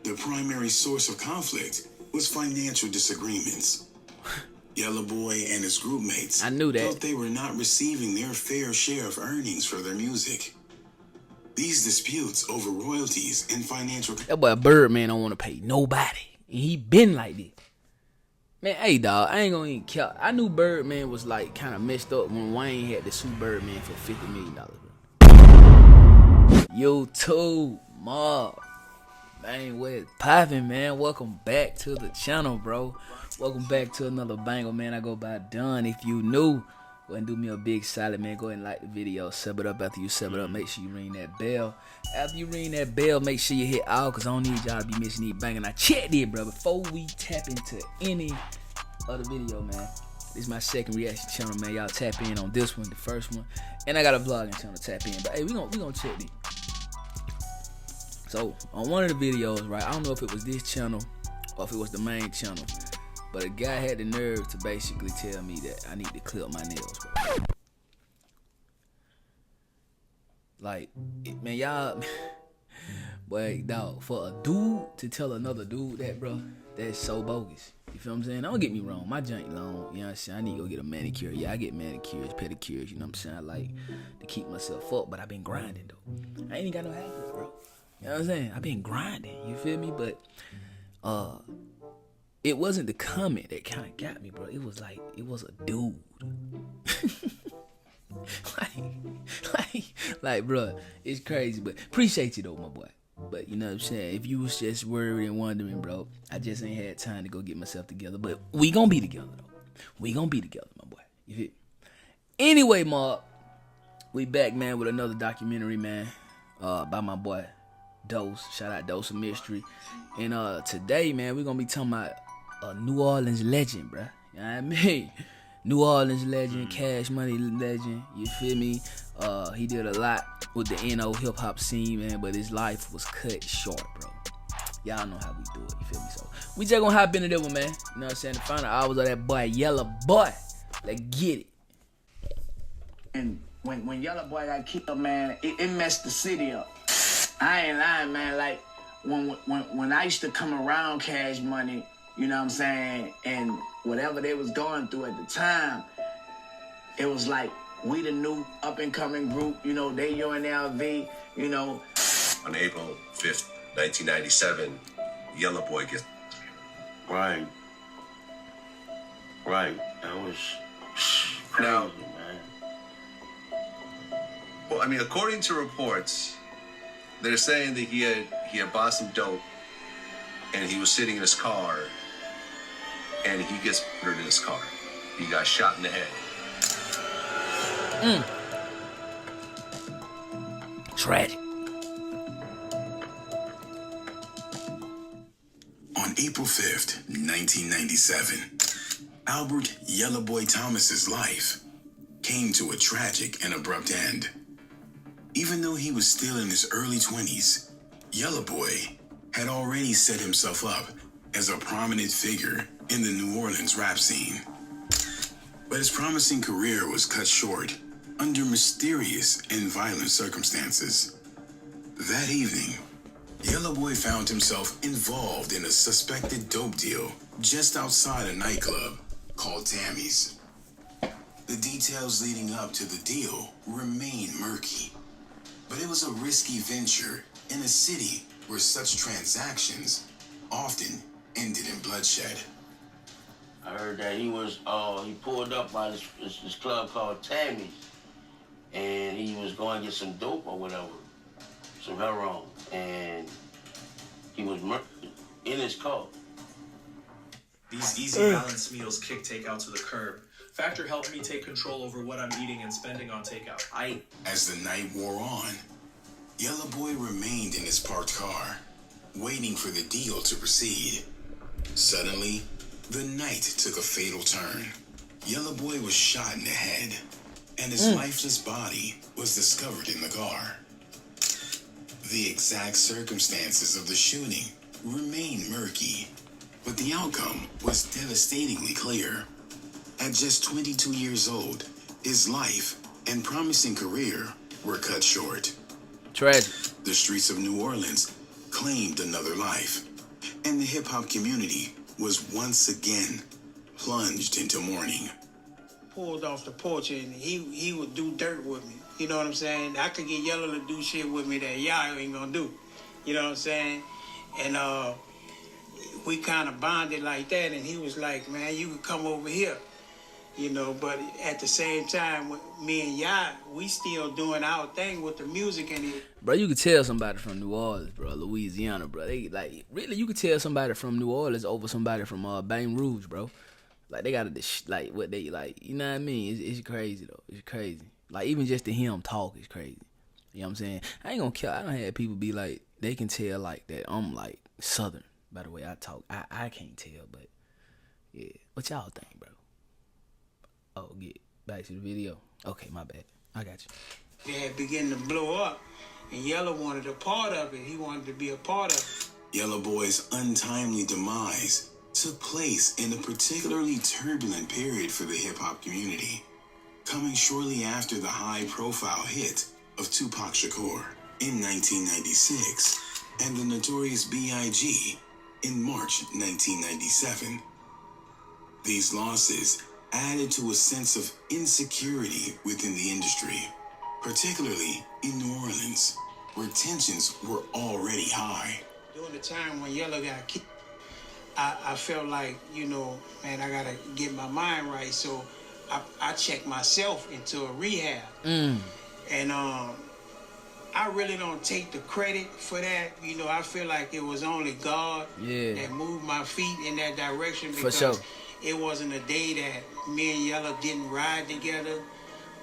The primary source of conflict was financial disagreements. Yella Boy and his group mates felt they were not receiving their fair share of earnings for their music. These disputes over royalties and financial... That boy Birdman don't want to pay nobody. And he been like this. Man, hey, dog, I ain't gonna even care. I knew Birdman was, like, kind of messed up when Wayne had to sue Birdman for $50 million, bro. YouTube, mob. Man, what's poppin', man? Welcome back to the channel, bro. Welcome back to another banger, man. I go by Done. If you new, go ahead and do me a big solid, man. Go ahead and like the video. Sub it up. After you sub it up, make sure you ring that bell. After you ring that bell, make sure you hit all, because I don't need y'all to be missing these banging. Now, check this, bro. Before we tap into any other video, man, this is my second reaction channel, man. Y'all tap in on this one, the first one. And I got a vlogging channel to tap in. But, hey, we gonna check this. So, on one of the videos, right, I don't know if it was this channel or if it was the main channel, but a guy had the nerve to basically tell me that I need to clip my nails, bro. Like, man, y'all, boy, dog, for a dude to tell another dude that, bro, that's so bogus. You feel what I'm saying? Don't get me wrong, my junk long, you know what I'm saying? I need to go get a manicure. Yeah, I get manicures, pedicures, you know what I'm saying? I like to keep myself up, but I've been grinding, though. I ain't even got no habits, bro. You know what I'm saying? I've been grinding, you feel me? But, it wasn't the comment that kind of got me, bro. It was like, it was a dude. like, bro, it's crazy, but appreciate you though, my boy. But you know what I'm saying? If you was just worried and wondering, bro, I just ain't had time to go get myself together. But we gonna be together, though. We gonna be together, my boy. You feel? Anyway, Mark, we back, man, with another documentary, man, by my boy Dose. Shout out Dose of Mystery. And today, man, we're gonna be talking about a New Orleans legend, bruh. You know what I mean? New Orleans legend, Cash Money legend, you feel me? He did a lot with the NO hip-hop scene, man, but his life was cut short, bro. Y'all know how we do it, you feel me? So, we just gonna hop into this one, man. You know what I'm saying? The final hours of that boy, Yella Boy. Let's get it. And when Yella Boy got kicked up, man, it messed the city up. I ain't lying, man. Like, when I used to come around Cash Money, you know what I'm saying, and whatever they was going through at the time, it was like, we the new up-and-coming group, you know, they UNLV, you know. On April 5th, 1997, Yella Boy gets... Right. That was crazy, Now, man. Well, I mean, according to reports, they're saying that he had bought some dope, and he was sitting in his car, and he gets murdered in his car. He got shot in the head. Tragic. On April 5th, 1997, Albert Yella Boy Thomas's life came to a tragic and abrupt end. Even though he was still in his early 20s, Yella Boy had already set himself up as a prominent figure in the New Orleans rap scene. But his promising career was cut short under mysterious and violent circumstances. That evening, Yella Boy found himself involved in a suspected dope deal just outside a nightclub called Tammy's. The details leading up to the deal remain murky, but it was a risky venture in a city where such transactions often ended in bloodshed. I heard that he pulled up by this club called Tammy's, and he was going to get some dope or whatever, some heroin, and he was murdered in his car. These easy balanced meals kick takeout to the curb. Factor helped me take control over what I'm eating and spending on takeout. As the night wore on, Yella Boy remained in his parked car, waiting for the deal to proceed. Suddenly, the night took a fatal turn. Yella Boy was shot in the head, and his lifeless body was discovered in the car. The exact circumstances of the shooting remain murky, but the outcome was devastatingly clear. At just 22 years old, his life and promising career were cut short. Tragic. The streets of New Orleans claimed another life, and the hip-hop community was once again plunged into mourning. Pulled off the porch and he would do dirt with me. You know what I'm saying? I could get Yella to do shit with me that y'all ain't gonna do. You know what I'm saying? And we kind of bonded like that, and he was like, man, you can come over here. You know, but at the same time, me and Yah, we still doing our thing with the music and it. Bro, you could tell somebody from New Orleans, bro, Louisiana, bro. They like really, you could tell somebody from New Orleans over somebody from Baton Rouge, bro. Like they got like what they like, you know what I mean? It's crazy though. It's crazy. Like even just to hear him talk is crazy. You know what I'm saying? I ain't gonna care. I don't have people be like they can tell like that I'm like Southern by the way I talk. I can't tell, but yeah. What y'all think, bro? Oh, get back to the video. Okay, my bad. I got you. They had begun to blow up, and Yella wanted a part of it. He wanted to be a part of it. Yella Boy's untimely demise took place in a particularly turbulent period for the hip-hop community, coming shortly after the high-profile hit of Tupac Shakur in 1996 and the Notorious B.I.G. in March 1997. These losses added to a sense of insecurity within the industry, particularly in New Orleans, where tensions were already high. During the time when Yella got killed, I felt like, you know, man, I gotta get my mind right. So I checked myself into a rehab. And I really don't take the credit for that. You know, I feel like it was only God that moved my feet in that direction, because it wasn't a day that me and Yella didn't ride together,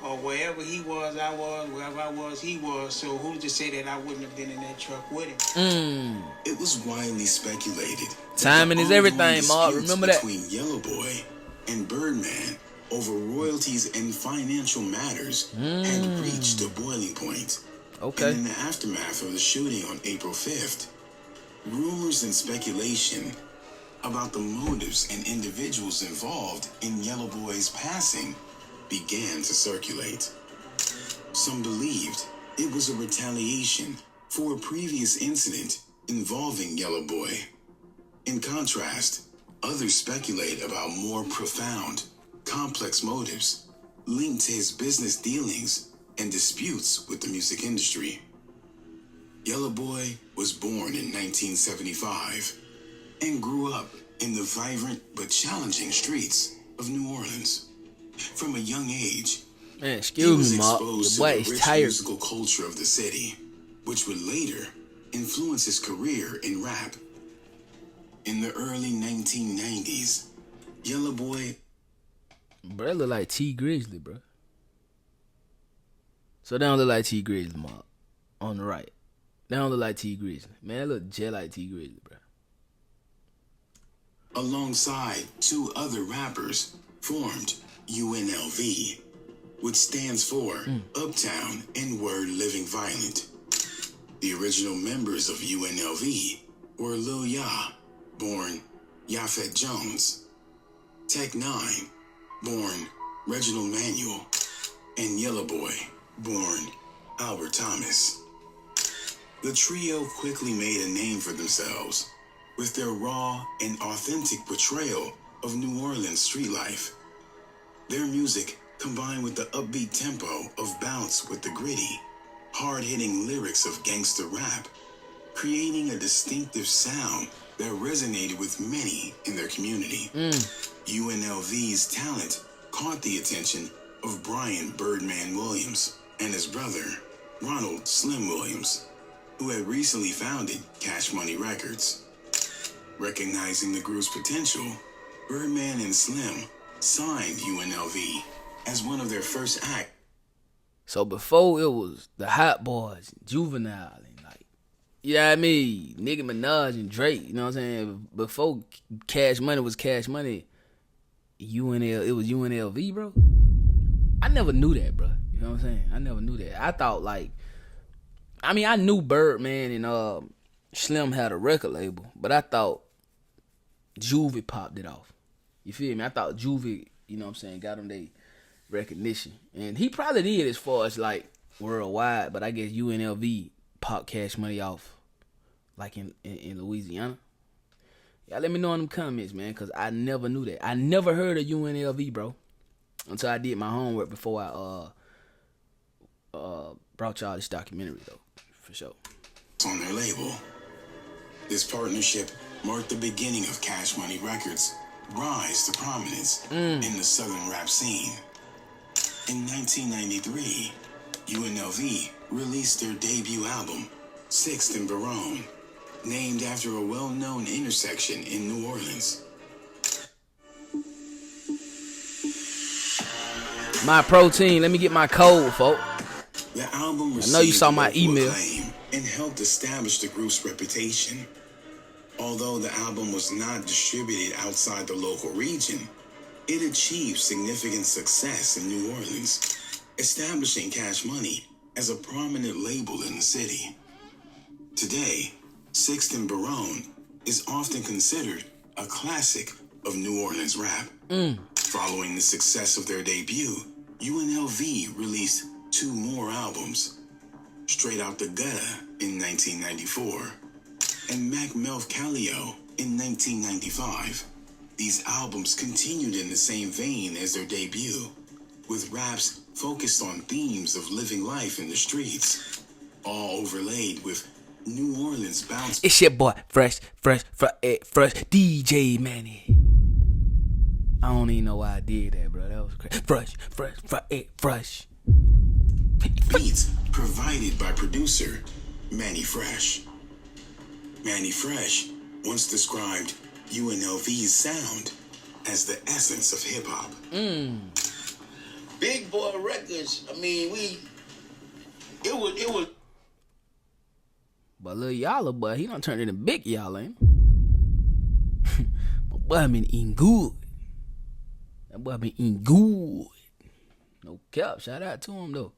or wherever he was, I was, wherever I was, he was. So who's to say that I wouldn't have been in that truck with him? It was widely speculated. Timing is everything, Mark. Remember that. Between Yella Boy and Birdman over royalties and financial matters had reached a boiling point. Okay. And in the aftermath of the shooting on April 5th, rumors and speculation about the motives and individuals involved in Yella Boy's passing began to circulate. Some believed it was a retaliation for a previous incident involving Yella Boy. In contrast, others speculate about more profound, complex motives linked to his business dealings and disputes with the music industry. Yella Boy was born in 1975 and grew up in the vibrant but challenging streets of New Orleans. From a young age, Man, he was excuse me, Mark. exposed Your boy to is the rich tired. musical culture of the city, which would later influence his career in rap. In the early 1990s, Yella Boy... Bro, that look like T Grizzly, bro. So they don't look like T Grizzly, Mark. On the right. They don't look like T Grizzly. Man, that look just like T Grizzly, bro. alongside two other rappers, formed UNLV, which stands for Uptown N-Word Living Violent. The original members of UNLV were Lil Ya, born Yafet Jones, Tech Nine, born Reginald Manuel, and Yella Boy, born Albert Thomas. The trio quickly made a name for themselves with their raw and authentic portrayal of New Orleans street life. Their music combined with the upbeat tempo of bounce with the gritty, hard-hitting lyrics of gangster rap, creating a distinctive sound that resonated with many in their community. UNLV's talent caught the attention of Brian Birdman Williams and his brother, Ronald Slim Williams, who had recently founded Cash Money Records. Recognizing the group's potential, Birdman and Slim signed UNLV as one of their first acts. So before it was the Hot Boys, Juvenile, and like, you know what I mean, Nicki Minaj and Drake, you know what I'm saying? Before Cash Money was Cash Money, it was UNLV, bro. I never knew that, bro. You know what I'm saying? I never knew that. I thought I knew Birdman and Slim had a record label, but I thought Juvie popped it off. You feel me? I thought Juvie, you know what I'm saying, got them they recognition. And he probably did as far as like worldwide, but I guess UNLV popped Cash Money off like in Louisiana. Y'all let me know in them comments, man, because I never knew that. I never heard of UNLV, bro, until I did my homework before I brought y'all this documentary, though, for sure. On their label. This partnership marked the beginning of Cash Money Records' rise to prominence in the Southern rap scene. In 1993, UNLV released their debut album, 6th and Baronne, named after a well-known intersection in New Orleans. My protein, let me get my code, folks. The album I know you saw my local email. acclaim and helped establish the group's reputation. Although the album was not distributed outside the local region, it achieved significant success in New Orleans, establishing Cash Money as a prominent label in the city. Today, 6th and Baronne is often considered a classic of New Orleans rap. Following the success of their debut, UNLV released 2 more albums, Straight Out the Gutter in 1994 and Mac Melf Callio in 1995. These albums continued in the same vein as their debut, with raps focused on themes of living life in the streets, all overlaid with New Orleans bounce. It's your boy, Fresh DJ Manny. I don't even know why I did that, bro. That was crazy. Fresh. Beats provided by producer Manny Fresh. Manny Fresh once described UNLV's sound as the essence of hip-hop. Big Boy Records, I mean, it was. But Lil Yella, boy, he done turned into Big Yella, ain't he? My boy been eating good. That boy been eating good. No cap, shout out to him, though.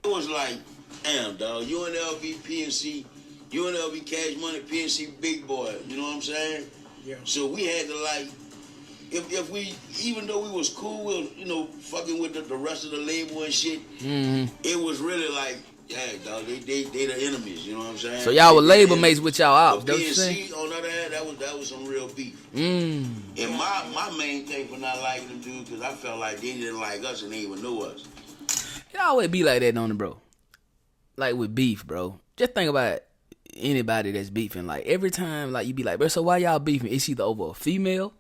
It was like, damn, dog, UNLV, PNC, UNLV Cash Money, PNC Big Boy, you know what I'm saying? Yeah. So we had to like, if we, even though we was cool with, you know, fucking with the rest of the label and shit, it was really like, yeah, dog, they the enemies, you know what I'm saying? So y'all were label mates with y'all out, But that's what you saying? PNC, on the other hand, that was some real beef. And my main thing for not liking them dudes, because I felt like they didn't like us and they even knew us. It always be like that, don't it, bro? Like with beef, bro. Just think about anybody that's beefing. Like every time, like you be like, bro, so why y'all beefing? It's either over a female,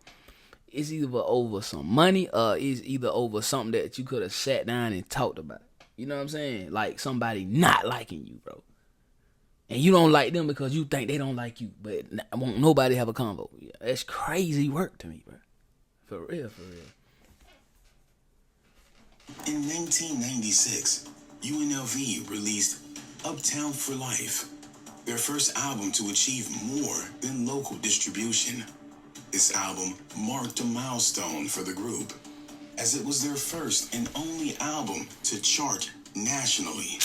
it's either over some money, or it's either over something that you could have sat down and talked about. You know what I'm saying? Like somebody not liking you, bro. And you don't like them because you think they don't like you. But won't nobody have a convo. Yeah, that's crazy work to me, bro. For real. In 1996, UNLV released Uptown for Life, their first album to achieve more than local distribution. This album marked a milestone for the group, as it was their first and only album to chart nationally,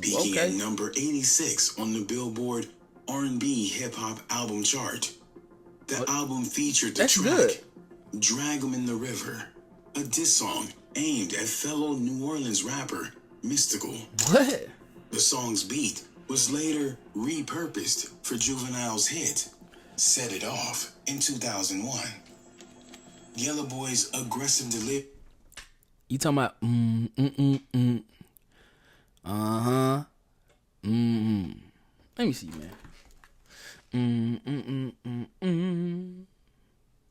peaking at number 86 on the Billboard R&B Hip Hop Album Chart. The album featured the track Drag 'Em in the River, a diss song aimed at fellow New Orleans rapper Mystical. What? The song's beat was later repurposed for Juvenile's hit Set It Off in 2001. Yella Boy's aggressive delivery. You talking about Let me see, man.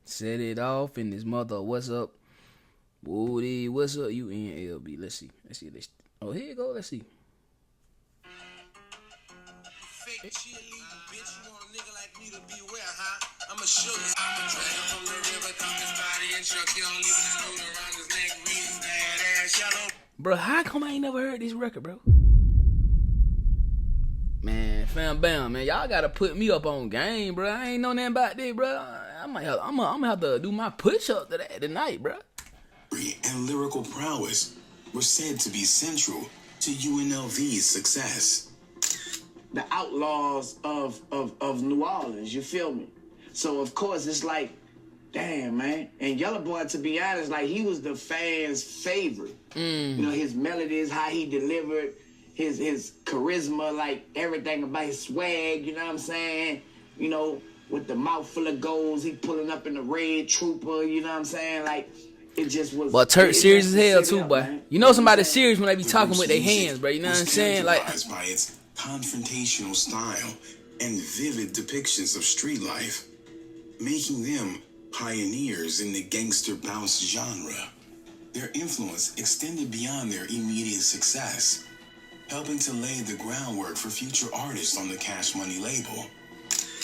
Set it off in this mother. What's up? Woody, what's up? UNLB. Let's see. Oh, here you go. Let's see. Fake cheerleading, bitch. You want a nigga like me to beware, huh? I'ma show you. I'ma drag him from the river, come his body and chuck y'all, leaving a note around his neck, reading that ass yellow. Bro, how come I ain't never heard this record, bro? Man, fam bam, man. Y'all gotta put me up on game, bro. I ain't know nothing about this, bro. I'm gonna have to do my push-up to that tonight, bro. And lyrical prowess were said to be central to UNLV's success. The outlaws of New Orleans, you feel me? So of course it's like, damn, man. And Yella Boy, to be honest, like he was the fans' favorite. You know, his melodies, how he delivered, his charisma, like everything about his swag, you know what I'm saying? You know, with the mouth full of goals. He pulling up in the red trooper. You know what I'm saying? Like, it just was. But Turk serious as hell too, boy. Man. You know somebody's serious when they be The talking group's with their music hands, bro. You know what I'm was saying? Like, characterized by its confrontational style and vivid depictions of street life, making them pioneers in the gangster bounce genre. Their influence extended beyond their immediate success, helping to lay the groundwork for future artists on the Cash Money label.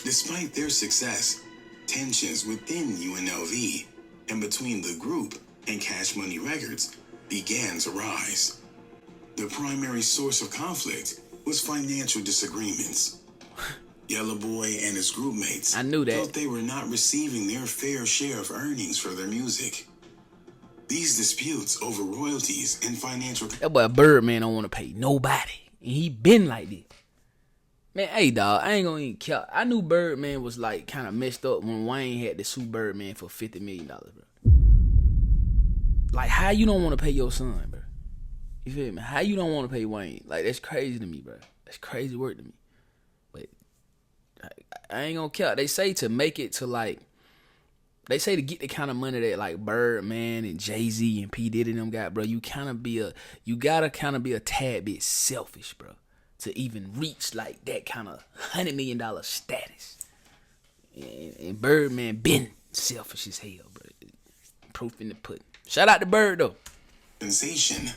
Despite their success, tensions within UNLV and between the group and Cash Money Records began to rise. The primary source of conflict was financial disagreements. Yella Boy and his groupmates I knew that. felt they were not receiving their fair share of earnings for their music. These disputes over royalties and financial that boy Birdman don't want to pay nobody. And he been like this. Man, hey, dog, I ain't gonna even care. I knew Birdman was, like, kind of messed up when Wayne had to sue Birdman for $50 million, bro. Like, how you don't want to pay your son, bro? You feel me? How you don't want to pay Wayne? Like, that's crazy to me, bro. That's crazy work to me. But I ain't gonna care. They say to make it to, like, they say to get the kind of money that, like, Birdman and Jay-Z and P. Diddy and them got, bro, you gotta kind of be a tad bit selfish, bro, to even reach, like, that kind of $100 million status. And Birdman been selfish as hell, bro. Proof in the pudding. Shout out to Bird, though. sensation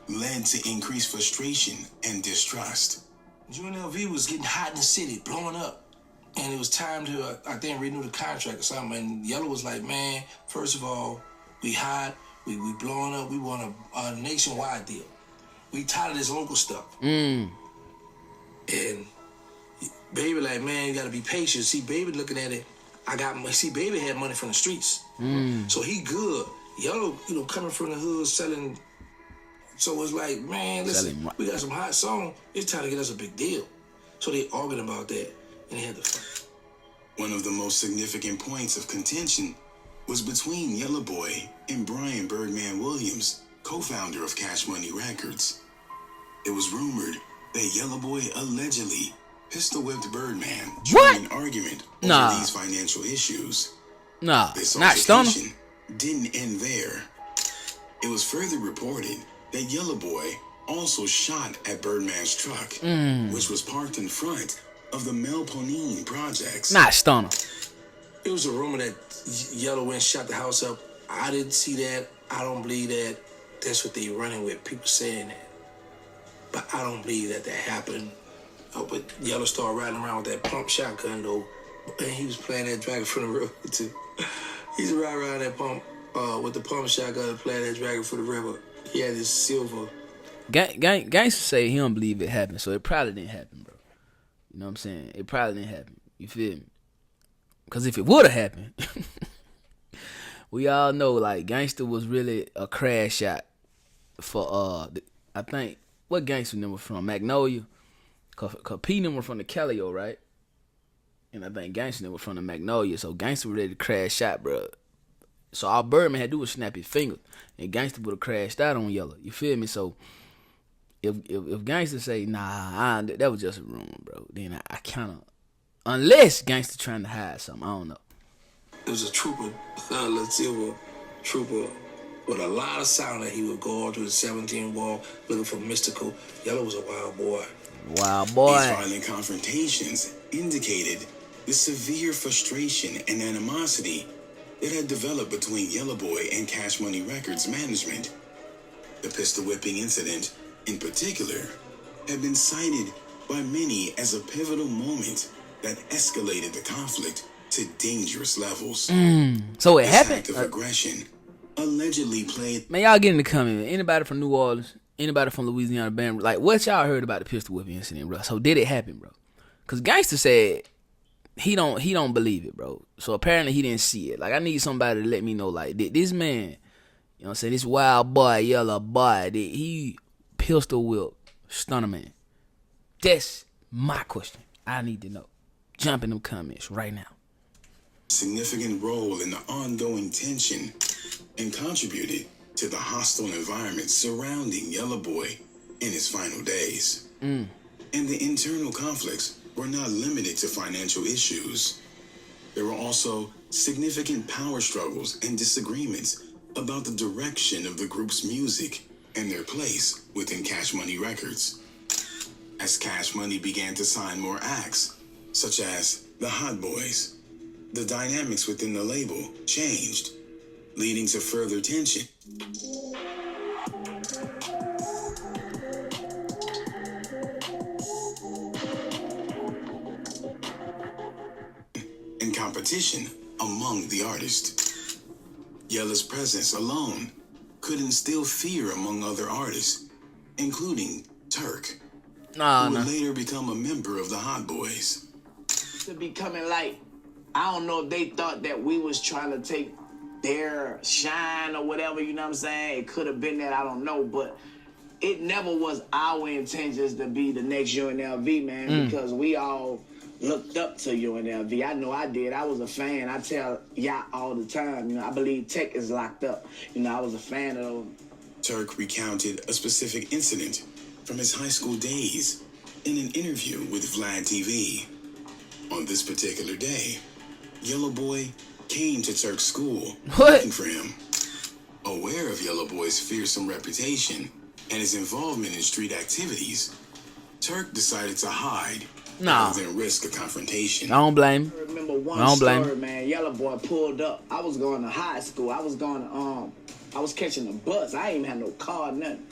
led to increased frustration and distrust. UNLV was getting hot in the city, blowing up. And it was time to, I think, renew the contract or something. And Yella was like, man, first of all, we hot, we blowing up, we want a nationwide deal. We tired of this local stuff. And Baby like, man, you gotta be patient. See, Baby looking at it, Baby had money from the streets. So he good. Yellow, coming from the hood, selling. So it's like, man, listen, we got some hot song. It's time to get us a big deal. So they arguing about that, and they had to fight. One of the most significant points of contention was between Yella Boy and Brian Birdman Williams, co-founder of Cash Money Records. It was rumored that Yella Boy allegedly pistol-whipped Birdman during an argument over these financial issues. This altercation didn't end there. It was further reported that Yella Boy also shot at Birdman's truck, which was parked in front of the Melponine projects. Not Stunner. It was a rumor that Yellow went and shot the house up. I didn't see that. I don't believe that. That's what they running with, people saying that. But I don't believe that happened. But Yellow started riding around with that pump shotgun, though. And he was playing that Dragon from the River, too. He's riding around that pump with the pump shotgun and playing that Dragon from the River. He had his silver. Gangsta say he don't believe it happened, so it probably didn't happen, bro. You know what I'm saying? It probably didn't happen. You feel me? Because if it would have happened, we all know, like, Gangsta was really a crash shot for, I think, what Gangsta number from? Magnolia? Cause P number from the Calio, right? And I think Gangsta number from the Magnolia. So Gangsta was ready to crash shot, bro. So all Birdman had to do was snap his fingers, and Gangsta would have crashed out on Yella. You feel me? So if Gangsta say, nah, that was just a rumor, bro, then I kind of, unless Gangsta trying to hide something, I don't know. There was a trooper, a silver trooper, with a lot of sound that he would go all through the 17 wall looking for Mystical. Yella was a wild boy. Wild boy. These violent confrontations indicated the severe frustration and animosity that had developed between Yella Boy and Cash Money Records management. The pistol whipping incident, in particular, had been cited by many as a pivotal moment that escalated the conflict to dangerous levels. So it This happened? act of aggression allegedly played. Man, y'all get in the comment. Anybody from New Orleans? Anybody from Louisiana? Bam, like, what y'all heard about the pistol whipping incident, bro? So did it happen, bro? Because Gangsta said he don't believe it, bro. So apparently he didn't see it. Like, I need somebody to let me know, like, this man, you know what I'm saying, this wild boy, Yella Boy, he pistol whip Stunner Man. That's my question. I need to know. Jump in them comments right now. Significant role in the ongoing tension and contributed to the hostile environment surrounding Yella Boy in his final days. And the internal conflicts were not limited to financial issues. There were also significant power struggles and disagreements about the direction of the group's music and their place within Cash Money Records. As Cash Money began to sign more acts, such as the Hot Boys, the dynamics within the label changed, leading to further tension. And competition among the artists. Yella's presence alone could instill fear among other artists, including Turk, who would later become a member of the Hot Boys. To becoming like, I don't know if they thought that we was trying to take their shine or whatever, you know what I'm saying? It could have been that, I don't know, but it never was our intentions to be the next UNLV, man, because we all looked up to UNLV. I know I did. I was a fan. I tell y'all all the time, you know, I believe Tech is locked up. You know, I was a fan of them. Turk recounted a specific incident from his high school days in an interview with Vlad TV. On this particular day, Yella Boy came to Turk's school looking for him. Aware of Yella Boy's fearsome reputation and his involvement in street activities, Turk decided to hide rather than risk a confrontation. I don't blame him. I remember one story, man. Yella Boy pulled up. I was going to high school. I was going to, I was catching the bus. I ain't even had no car, nothing.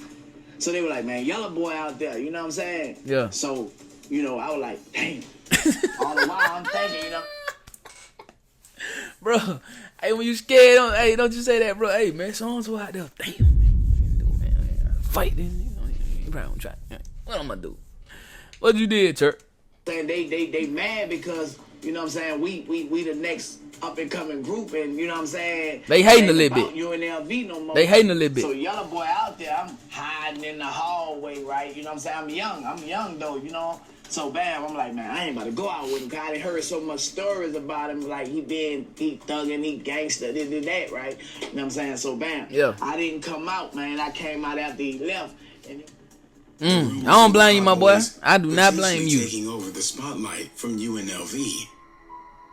So they were like, man, Yella Boy out there. You know what I'm saying? Yeah. So, you know, I was like, damn. All the while I'm thinking, you know. Bro, hey, when you scared, don't you say that, bro. Hey, man, so-and-so out there. Damn, man. Fight, then. You probably gonna try. What I'm gonna do? What you did, Turk? And they mad because, you know what I'm saying, we the next up and coming group, and you know what I'm saying, they hating a little bit. UNLV no more. They hating a little bit. So Yella Boy out there, I'm hiding in the hallway, right? You know what I'm saying? I'm young though, you know. So bam, I'm like, man, I ain't about to go out with him. Cause I done heard so much stories about him, like he thugging, he gangster, this and that, right? You know what I'm saying? So bam, yeah. I didn't come out, man. I came out after he left. And I don't blame you, my boy. I do not blame you. Taking over the spotlight from UNLV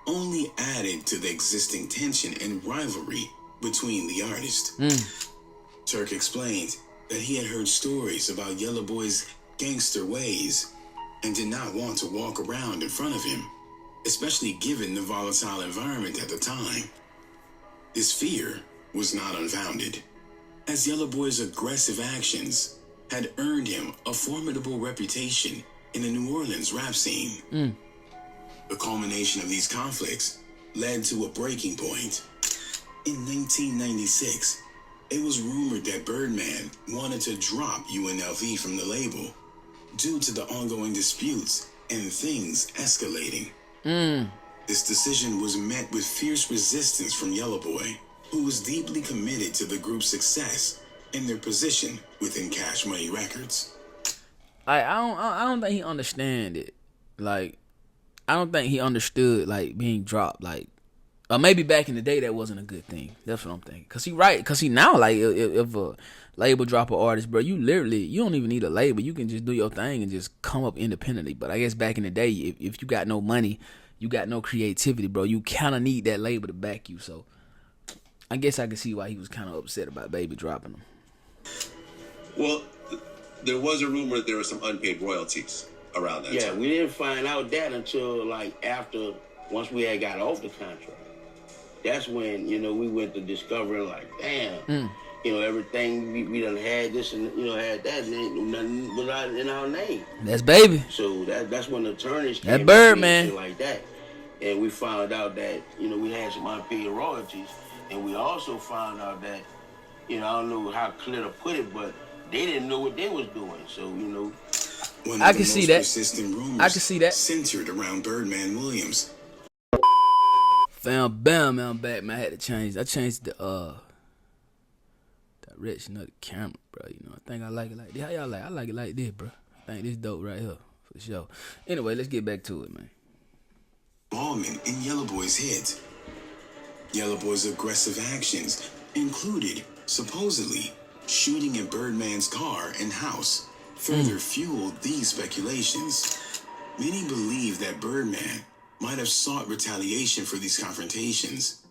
only added to the existing tension and rivalry between the artists. Turk explained that he had heard stories about Yella Boy's gangster ways and did not want to walk around in front of him, especially given the volatile environment at the time. This fear was not unfounded, as Yella Boy's aggressive actions had earned him a formidable reputation in the New Orleans rap scene. The culmination of these conflicts led to a breaking point. In 1996, it was rumored that Birdman wanted to drop UNLV from the label due to the ongoing disputes and things escalating. This decision was met with fierce resistance from Yella Boy, who was deeply committed to the group's success and their position within Cash Money Records. I don't think he understand it. Like, I don't think he understood, like, being dropped. Like, or maybe back in the day that wasn't a good thing. That's what I'm thinking. Cause he now, like, if a label drop an artist, bro, you don't even need a label. You can just do your thing and just come up independently. But I guess back in the day, if you got no money, you got no creativity, bro, you kind of need that label to back you. So I guess I can see why he was kind of upset about Baby dropping him. Well, there was a rumor that there were some unpaid royalties around that time. Yeah, we didn't find out that until, like, once we had got off the contract. That's when, you know, we went to discovering, like, damn, you know, everything we done had this and, you know, had that, and ain't nothing but in our name. That's Baby. So that's when the attorneys came. That Birdman. Like that. And we found out that, you know, we had some unpaid royalties. And we also found out that, you know, I don't know how clear to put it, but they didn't know what they was doing. So, you know. I can see that. I can see that. Centered around Birdman Williams. Bam, I'm back, man. I changed the direction of the camera, bro. You know, I think I like it like this. How y'all like? I like it like this, bro. I think this dope right here for sure. Anyway, let's get back to it, man. Involvement in Yella Boy's hit. Yella Boy's aggressive actions included, supposedly, shooting at Birdman's car and house, further fueled these speculations. Many believe that Birdman might have sought retaliation for these confrontations,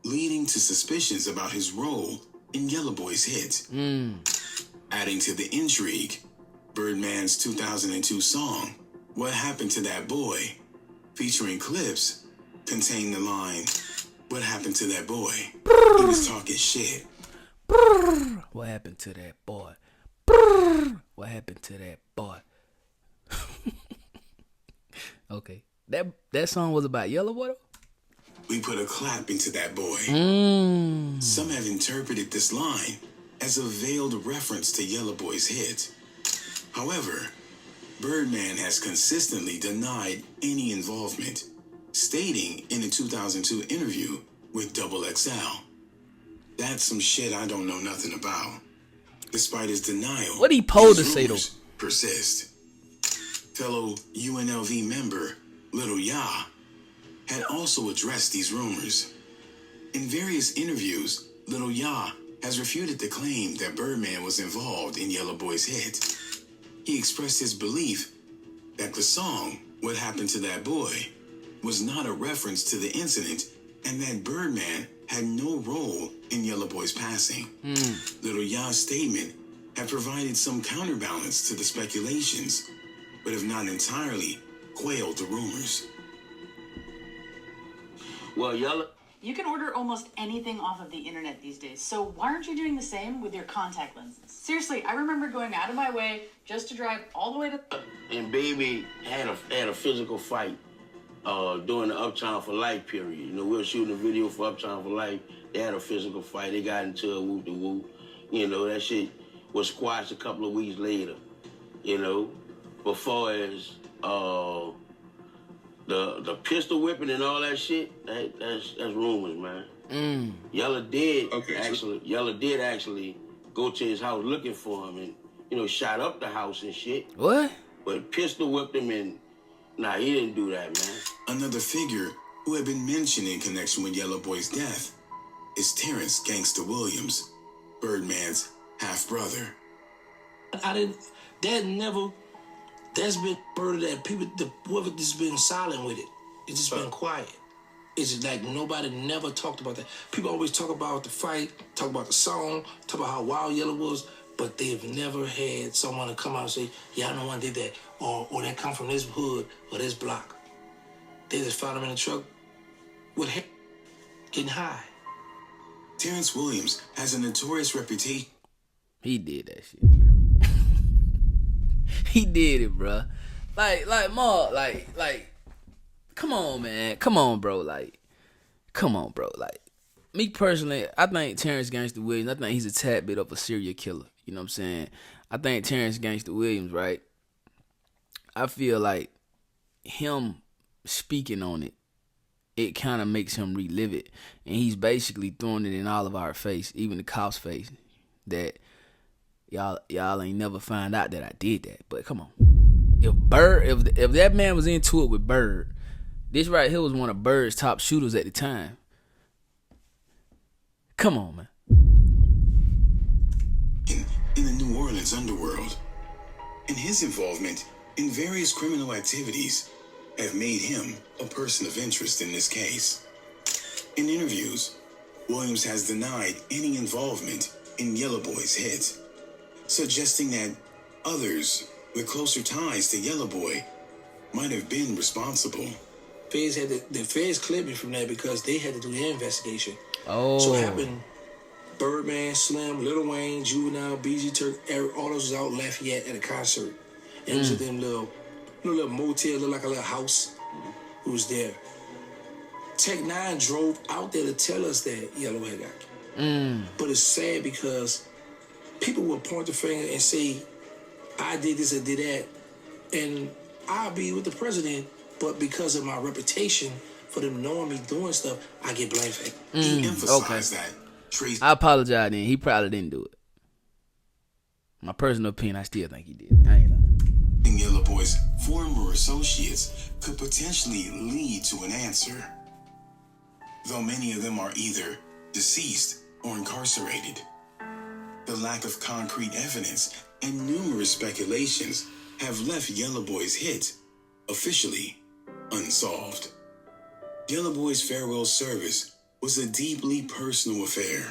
leading to suspicions about his role in Yella Boy's hit. Adding to the intrigue, Birdman's 2002 song, What Happened to That Boy, featuring clips, contained the line, what happened to that boy? He was talking shit. What happened to that boy? What happened to that boy? Okay. That song was about Yella Boy? We put a clap into that boy. Some have interpreted this line as a veiled reference to Yella Boy's hit. However, Birdman has consistently denied any involvement, stating in a 2002 interview with XXL, "That's some shit I don't know nothing about." Despite his denial, What he supposed to these say, though? rumors persist. Fellow UNLV member Lil Ya had also addressed these rumors. In various interviews, Lil Ya has refuted the claim that Birdman was involved in Yella Boy's hit. He expressed his belief that the song, What Happened to That Boy, was not a reference to the incident and that Birdman had no role in Yella Boy's passing. Lil Ya's statement had provided some counterbalance to the speculations, but have not entirely quailed the rumors. Well, Yella, You can order almost anything off of the internet these days, so why aren't you doing the same with your contact lenses? Seriously, I remember going out of my way just to drive all the way to... and Baby had a physical fight during the Uptown for Life period. You know, we were shooting a video for Uptown for Life. They had a physical fight. They got into a whoop-de-whoop. You know, that shit was squashed a couple of weeks later. You know, before as the pistol whipping and all that shit, that's rumors, man. Yella did actually go to his house looking for him and, you know, shot up the house and shit. What? But pistol whipped him and, nah, he didn't do that, man. Another figure who had been mentioned in connection with Yella Boy's death is Terrence Gangsta Williams, Birdman's half-brother. That's been murder that people, whoever just been silent with it. It's just been quiet. It's just like nobody never talked about that. People always talk about the fight, talk about the song, talk about how wild Yella was, but they've never had someone to come out and say, yeah, I know one did that, or that come from this hood or this block. They just found him in the truck with hair, getting high. Terrence Williams has a notorious reputation. He did that shit, bro. He did it, bro. Come on, man. Come on, bro. Me personally, I think Terrence Gangsta Williams, I think he's a tad bit of a serial killer. You know what I'm saying? I think Terrence Gangsta Williams, right? I feel like him speaking on it, it kind of makes him relive it. And he's basically throwing it in all of our face, even the cops' face, that y'all ain't never find out that I did that. But come on. If that man was into it with Bird, this right here was one of Bird's top shooters at the time. Come on, man. In the New Orleans underworld, and his involvement in various criminal activities have made him a person of interest in this case. In interviews, Williams has denied any involvement in Yella Boy's hit, suggesting that others with closer ties to Yella Boy might have been responsible. Feds had the feds cleared me from that because they had to do their investigation. Oh. So it happened, Birdman, Slim, Lil Wayne, Juvenile, BG Turk, Eric, all those was out Lafayette at a concert. And it was at them little motel, looked like a little house. Who was there. Tech 9 drove out there to tell us that Yella had got killed. But it's sad because people will point the finger and say, I did this or did that, and I'll be with the president, but because of my reputation for them knowing me doing stuff, I get blamed for it. He emphasized that. I apologize then. He probably didn't do it. My personal opinion, I still think he did it. I ain't lying. Yella Boy's former associates could potentially lead to an answer, though many of them are either deceased or incarcerated. The lack of concrete evidence and numerous speculations have left Yella Boy's hit officially unsolved. Yella Boy's farewell service was a deeply personal affair,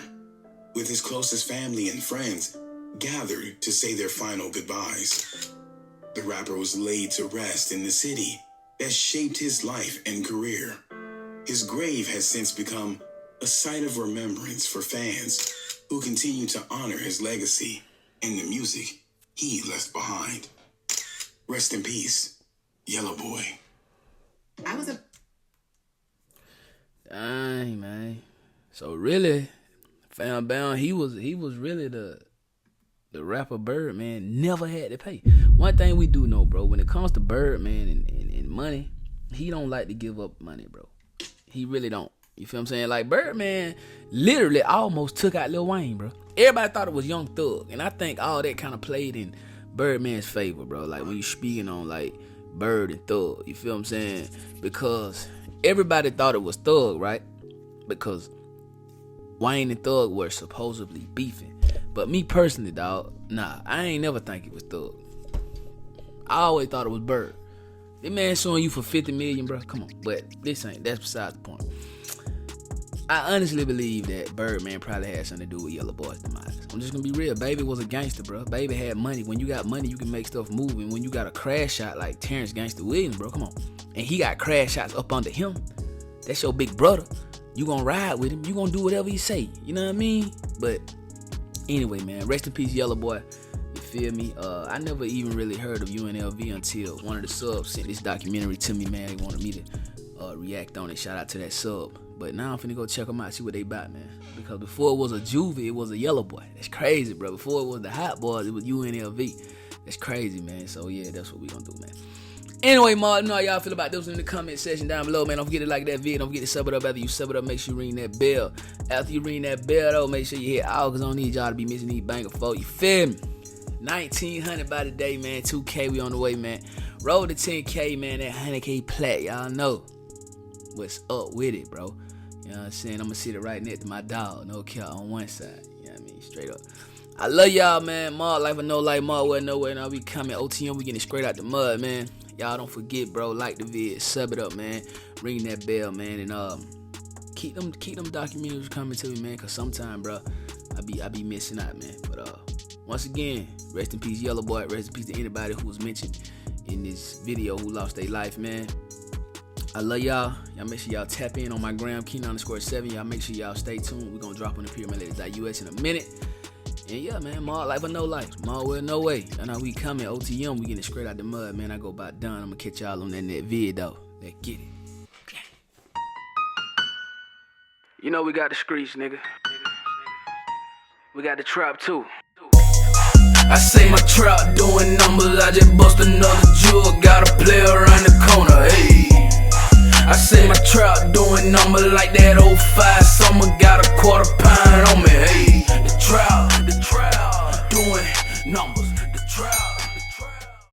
with his closest family and friends gathered to say their final goodbyes. The rapper was laid to rest in the city that shaped his life and career. His grave has since become a site of remembrance for fans who continue to honor his legacy and the music he left behind. Rest in peace, Yella Boy. Dang, man. So really, fam bound, he was really the rapper Birdman never had to pay. One thing we do know, bro, when it comes to Birdman and money, he don't like to give up money, bro. He really don't. You feel what I'm saying? Like, Birdman literally almost took out Lil Wayne, bro. Everybody thought it was Young Thug, and I think all that kind of played in Birdman's favor, bro. Like, when you speaking on, like, Bird and Thug, you feel what I'm saying? Because everybody thought it was Thug, right? Because Wayne and Thug were supposedly beefing. But me personally, dog, nah, I ain't never think it was Thug. I always thought it was Bird. This man suing you for $50 million, bro. Come on. But that's beside the point. I honestly believe that Birdman probably had something to do with Yella Boy's demise. I'm just gonna be real. Baby was a gangster, bro. Baby had money. When you got money, you can make stuff move. And when you got a crash shot like Terrence Gangsta Williams, bro, come on. And he got crash shots up under him. That's your big brother. You gonna ride with him. You gonna do whatever he say. You know what I mean? But anyway, man, rest in peace, Yella Boy. You feel me? I never even really heard of UNLV until one of the subs sent this documentary to me, man. They wanted me to react on it. Shout out to that sub. But now I'm finna go check them out, see what they about, man. Because before it was a Juvie, it was a Yella Boy. That's crazy, bro. Before it was the Hot Boys, it was UNLV. That's crazy, man. So yeah, that's what we gonna do, man. Anyway, Mark, you know how y'all feel about this in the comment section down below, man. Don't forget to like that video. Don't forget to sub it up. After you sub it up, make sure you ring that bell. After you ring that bell, though, make sure you hit all, because I don't need y'all to be missing these banger folk. You feel me? 1,900 by the day, man. 2K, we on the way, man. Roll to 10K, man. That 100K plat, y'all know what's up with it, bro. You know what I'm saying? I'm gonna sit it right next to my dog. No cap on one side. You know what I mean? Straight up. I love y'all, man. Mark, life or no life, Mark, well, nowhere. Now we coming. OTM, we getting straight out the mud, man. Y'all don't forget, bro. Like the vid, sub it up, man. Ring that bell, man, and keep them documentaries coming to me, man. Cause sometime, bro, I be missing out, man. But once again, rest in peace, Yella Boy. Rest in peace to anybody who was mentioned in this video who lost their life, man. I love y'all. Y'all make sure y'all tap in on my gram, Keen_7. Y'all make sure y'all stay tuned. We're gonna drop on the pyramidletters.us in a minute. And yeah, man, Mark, life or no life. Mark, well, no way. And now we coming. OTM, we getting straight out the mud, man. I go about done. I'm gonna catch y'all on that vid, though. Let's get it. You know we got the streets, nigga. We got the trap, too. I say my trap doing numbers. I just bust another jewel. Got a player around the corner, hey. I say my trap doing numbers like that 05 summer. Got a quarter pound.